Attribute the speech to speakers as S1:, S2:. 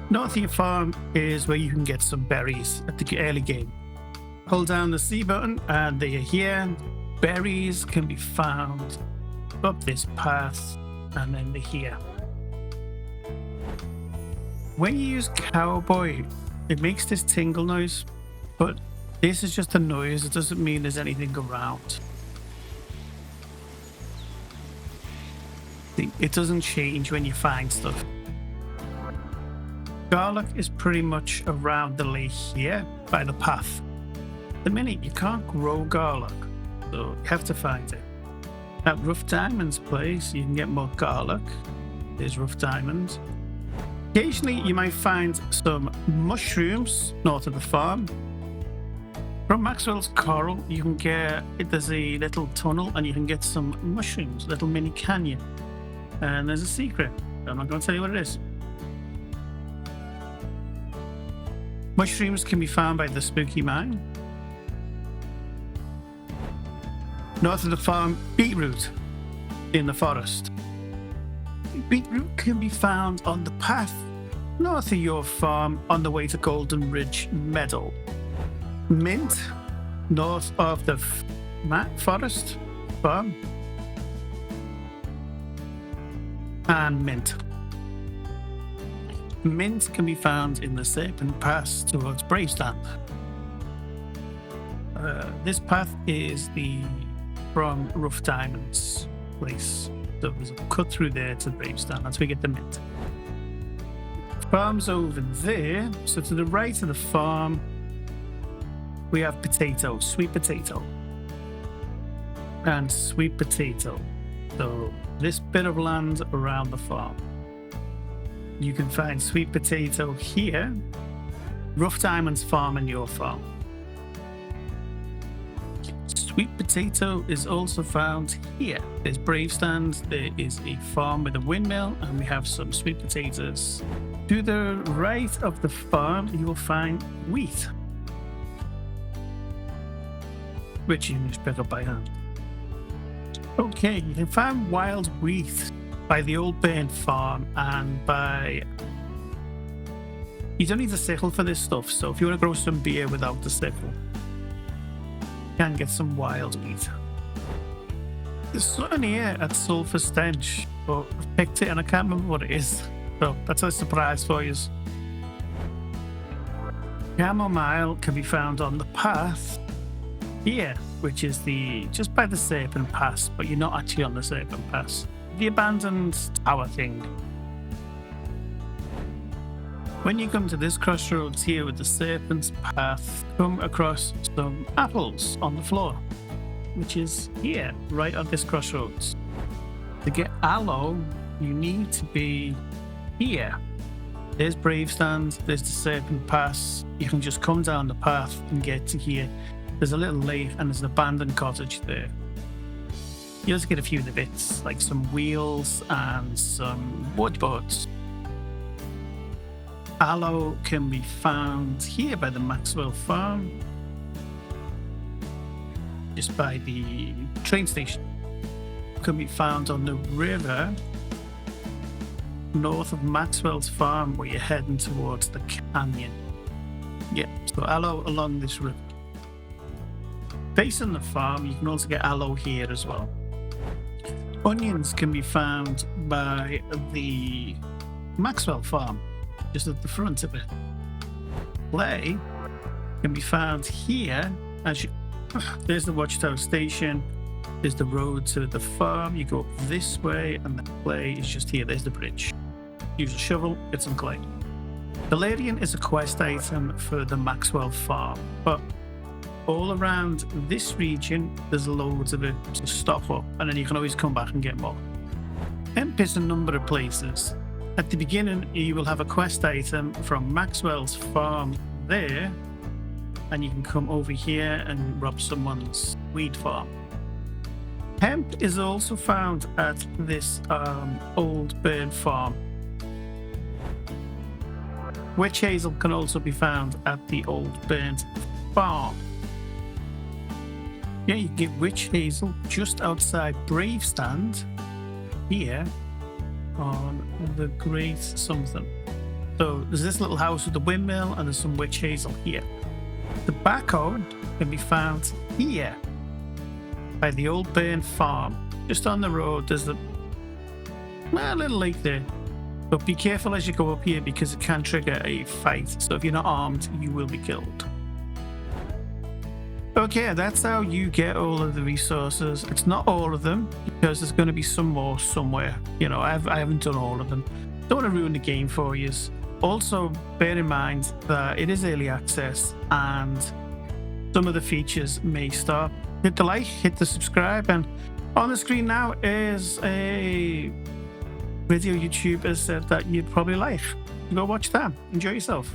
S1: North of your farm is where you can get some berries at the early game. Hold down the C button and they are here. Berries can be found up this path and then they're here. When you use Cowboy, it makes this tingle noise, but this is just a noise. It doesn't mean there's anything around. See, it doesn't change when you find stuff. Garlic is pretty much around the lake here by the path. At the minute, you can't grow garlic, so you have to find it. At Rough Diamond's place, you can get more garlic. There's Rough Diamond. Occasionally, you might find some mushrooms north of the farm. From Maxwell's Coral, you can get, there's a little tunnel and you can get some mushrooms, little mini canyon. And there's a secret. I'm not going to tell you what it is. Mushrooms can be found by the Spooky Mine. North of the farm, beetroot in the forest. Beetroot can be found on the path north of your farm on the way to Golden Ridge Meadow. Mint north of the forest farm. And mint. Mint can be found in the Serpent Pass towards Bravestand. This path is from Rough Diamond's place. So there's a cut through there to Bravestand. That's where we get the mint. Farm's over there. So to the right of the farm, we have potato, sweet potato. And sweet potato. So this bit of land around the farm. You can find sweet potato here, Rough Diamond's farm and your farm. Sweet potato is also found here. There's Bravestand, there is a farm with a windmill, and we have some sweet potatoes. To the right of the farm, you will find wheat, which you can just pick up by hand. Okay, you can find wild wheat by the Old Burn Farm and by... You don't need a sickle for this stuff, so if you want to grow some beer without the sickle, you can get some wild wheat. There's something here at Sulphur Stench, but I've picked it and I can't remember what it is. So that's a surprise for you. Chamomile can be found on the path here, which is just by the Serpent Pass, but you're not actually on the Serpent Pass. The abandoned tower thing. When you come to this crossroads here with the Serpent's Path, come across some apples on the floor, which is here, right at this crossroads. To get aloe, you need to be here. There's Bravestand, there's the Serpent Pass. You can just come down the path and get to here. There's a little lake and there's an abandoned cottage there. You also get a few of the bits, like some wheels and some wood boards. Aloe can be found here by the Maxwell Farm, just by the train station. Can be found on the river north of Maxwell's Farm, where you're heading towards the canyon. Yeah, so aloe along this river. Facing the farm, you can also get aloe here as well. Onions can be found by the Maxwell Farm, just at the front of it. Clay can be found here. There's the Watchtower Station. There's the road to the farm. You go up this way, and the clay is just here. There's the bridge. Use a shovel, get some clay. Valerian is a quest item for the Maxwell Farm, but all around this region, there's loads of it to stock up, and then you can always come back and get more. Hemp is a number of places. At the beginning, you will have a quest item from Maxwell's Farm there, and you can come over here and rob someone's weed farm. Hemp is also found at this Old Burn Farm. Witch hazel can also be found at the Old Burnt Farm. Yeah, you get witch hazel just outside Bravestand here on the Great something. So there's this little house with the windmill, and there's some witch hazel here. The barcode can be found here by the Old Burn Farm. Just on the road, there's a little lake there. But be careful as you go up here because it can trigger a fight. So if you're not armed, you will be killed. Okay, that's how you get all of the resources. It's not all of them because there's going to be some more somewhere. You know, I haven't done all of them. Don't want to ruin the game for you. Also, bear in mind that it is early access and some of the features may stop. Hit the like, hit the subscribe, and on the screen now is a video YouTube has said that you'd probably like. Go watch that. Enjoy yourself.